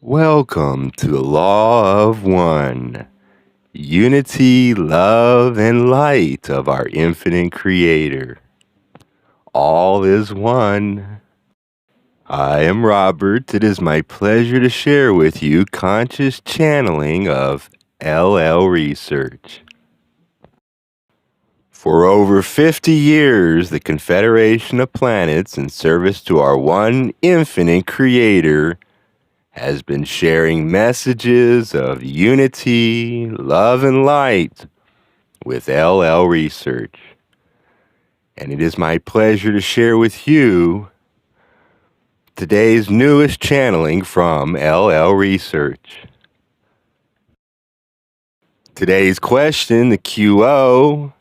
Welcome to the Law of One, unity, love, and light of our infinite Creator. All is one. I am Robert. It is my pleasure to share with you conscious channeling of LL Research. For over 50 years, the Confederation of Planets, in service to our one infinite Creator, has been sharing messages of unity, love, and light with LL Research. And it is my pleasure to share with you today's newest channeling from LL Research. Today's question, the QO,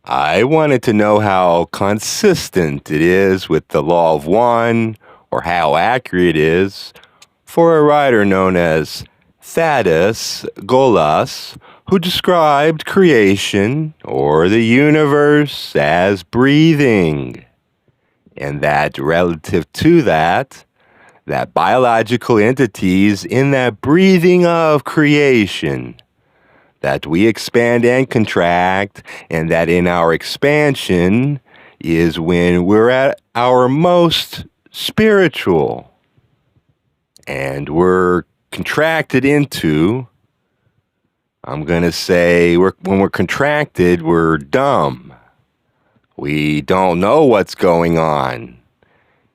I wanted to know how consistent it is with the Law of One, or how accurate it is, for a writer known as Thaddeus Golas, who described creation, or the universe, as breathing. And that relative to that biological entities in that breathing of creation, that we expand and contract, and that in our expansion is when we're at our most spiritual, and we're contracted into, I'm going to say, when we're contracted, we're dumb. We don't know what's going on.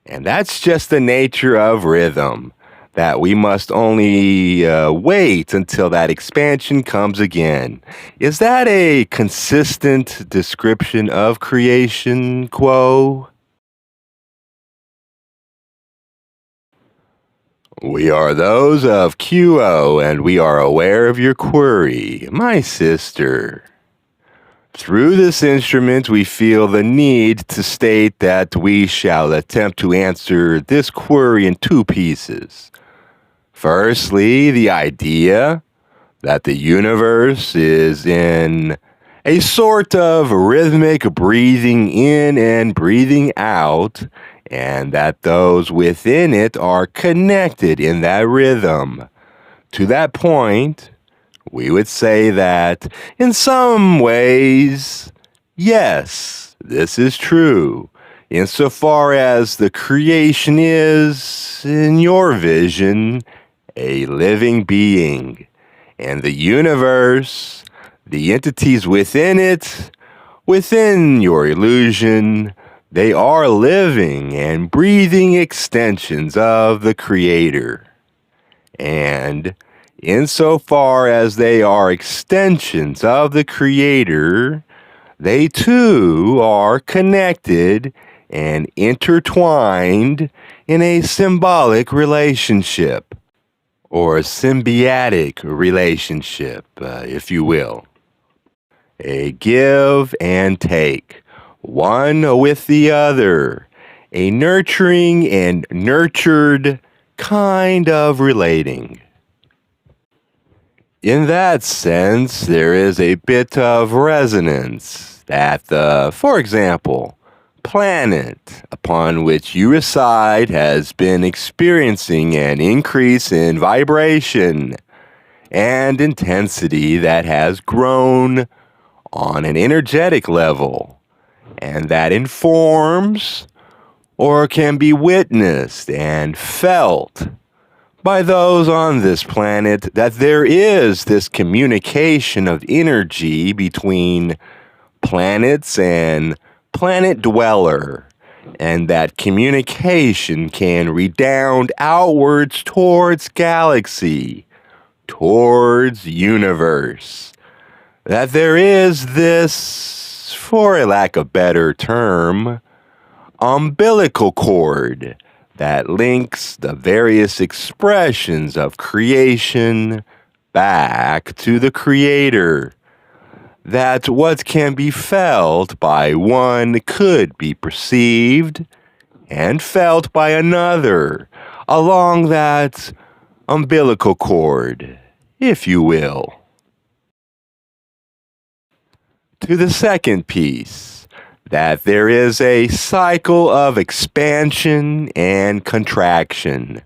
And that's just the nature of rhythm, that we must only wait until that expansion comes again. Is that a consistent description of creation, Quo? We are those of QO, and we are aware of your query, my sister. Through this instrument, we feel the need to state that we shall attempt to answer this query in two pieces. Firstly, the idea that the universe is in a sort of rhythmic breathing in and breathing out, and that those within it are connected in that rhythm. To that point, we would say that in some ways, yes, this is true, insofar as the creation is, in your vision, a living being, and the universe, the entities within it, within your illusion, they are living and breathing extensions of the Creator. And insofar as they are extensions of the Creator, they too are connected and intertwined in a symbolic relationship, or a symbiotic relationship, if you will. A give and take, one with the other, a nurturing and nurtured kind of relating. In that sense, there is a bit of resonance that for example, planet upon which you reside has been experiencing an increase in vibration and intensity that has grown on an energetic level, and that informs or can be witnessed and felt by those on this planet, that there is this communication of energy between planets and planet dweller, and that communication can redound outwards towards galaxy, towards universe. That there is this, for a lack of better term, umbilical cord that links the various expressions of creation back to the Creator. That what can be felt by one could be perceived and felt by another along that umbilical cord, if you will. To the second piece, that there is a cycle of expansion and contraction,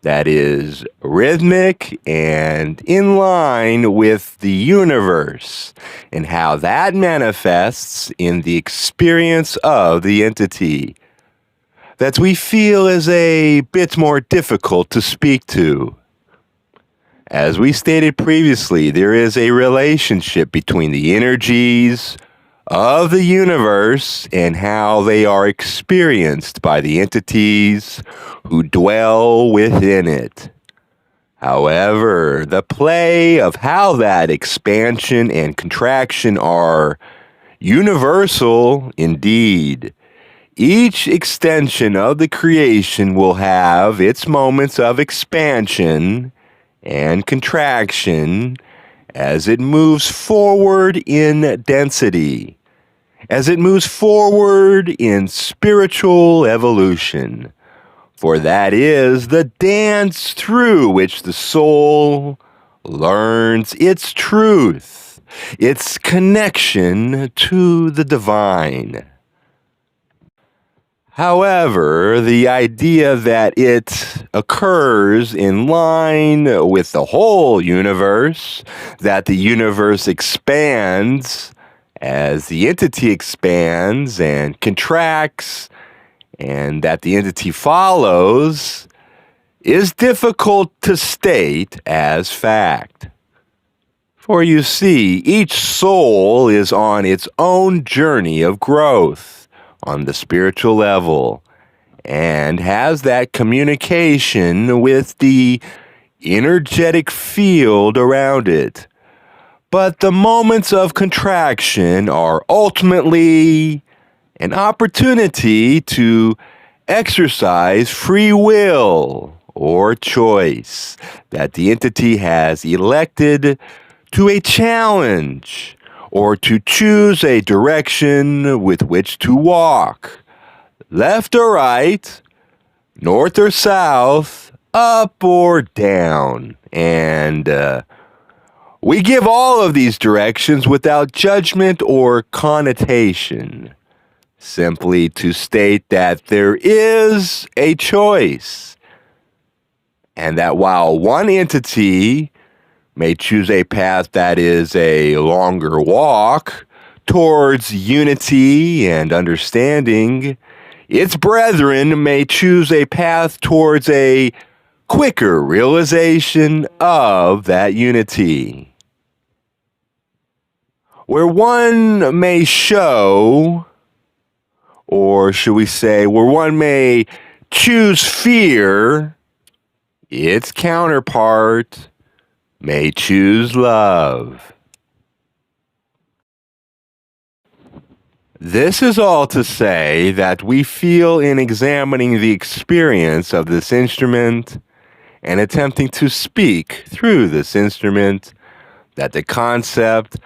that is rhythmic and in line with the universe, and how that manifests in the experience of the entity that we feel is a bit more difficult to speak to. As we stated previously, there is a relationship between the energies of the universe and how they are experienced by the entities who dwell within it. However, the play of how that expansion and contraction are universal indeed. Each extension of the creation will have its moments of expansion and contraction as it moves forward in density, as it moves forward in spiritual evolution. For that is the dance through which the soul learns its truth, its connection to the divine. However, the idea that it occurs in line with the whole universe, that the universe expands as the entity expands and contracts, and that the entity follows, is difficult to state as fact. For you see, each soul is on its own journey of growth on the spiritual level, and has that communication with the energetic field around it. But the moments of contraction are ultimately an opportunity to exercise free will or choice that the entity has elected to a challenge or to choose a direction with which to walk, left or right, north or south, up or down. And we give all of these directions without judgment or connotation, simply to state that there is a choice, and that while one entity may choose a path that is a longer walk towards unity and understanding, its brethren may choose a path towards a quicker realization of that unity, where one may show, or should we say, where one may choose fear, its counterpart may choose love. This is all to say that we feel in examining the experience of this instrument and attempting to speak through this instrument that the concept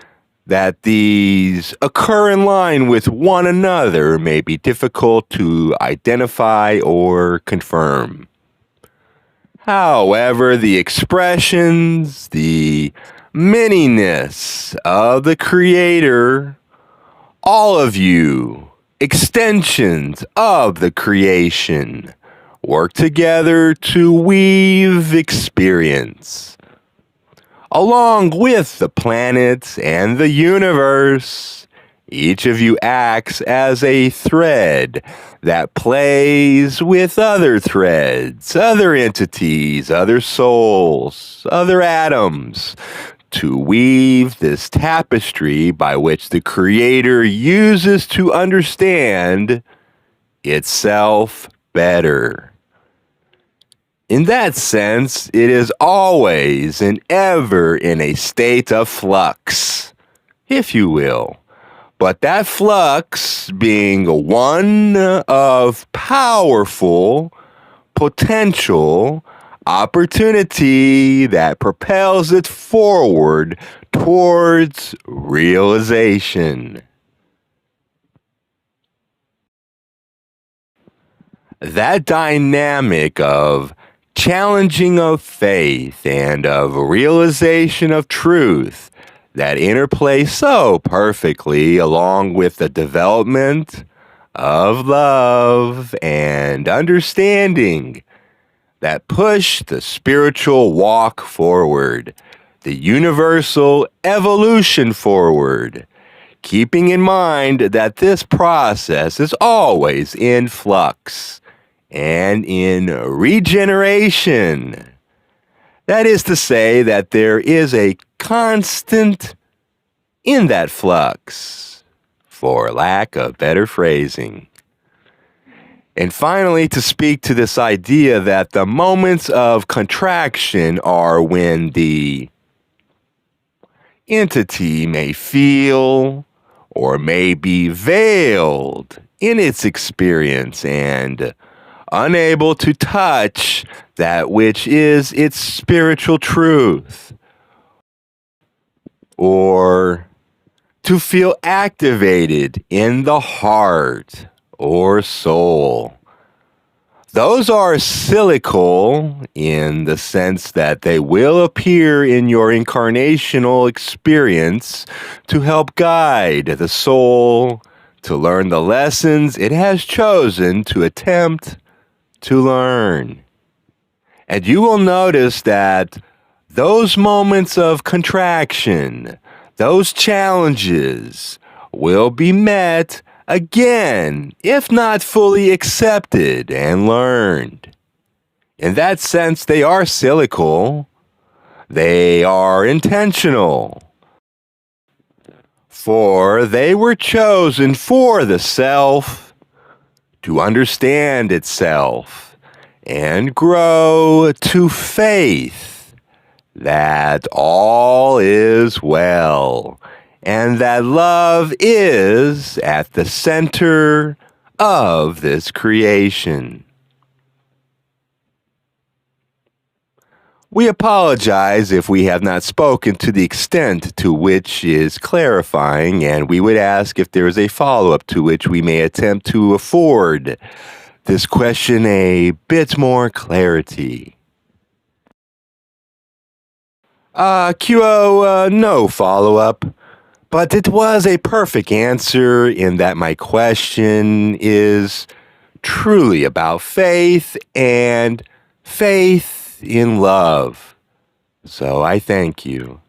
that these occur in line with one another may be difficult to identify or confirm. However, the expressions, the manyness of the Creator, all of you, extensions of the creation, work together to weave experience. Along with the planets and the universe, each of you acts as a thread that plays with other threads, other entities, other souls, other atoms, to weave this tapestry by which the Creator uses to understand itself better. In that sense, it is always and ever in a state of flux, if you will. But that flux being one of powerful potential opportunity that propels it forward towards realization. That dynamic of challenging of faith and of realization of truth that interplay so perfectly along with the development of love and understanding, that push the spiritual walk forward, the universal evolution forward, keeping in mind that this process is always in flux and in regeneration. That is to say that there is a constant in that flux, for lack of better phrasing. And finally, to speak to this idea that the moments of contraction are when the entity may feel or may be veiled in its experience and unable to touch that which is its spiritual truth, or to feel activated in the heart or soul. Those are cyclical in the sense that they will appear in your incarnational experience to help guide the soul to learn the lessons it has chosen to attempt to learn. And you will notice that those moments of contraction, those challenges, will be met again, if not fully accepted and learned. In that sense, they are cyclical. They are intentional. For they were chosen for the self to understand itself and grow to faith that all is well and that love is at the center of this creation. We apologize if we have not spoken to the extent to which is clarifying, and we would ask if there is a follow-up to which we may attempt to afford this question a bit more clarity. QO, no follow-up, but it was a perfect answer in that my question is truly about faith and faith in love. So I thank you.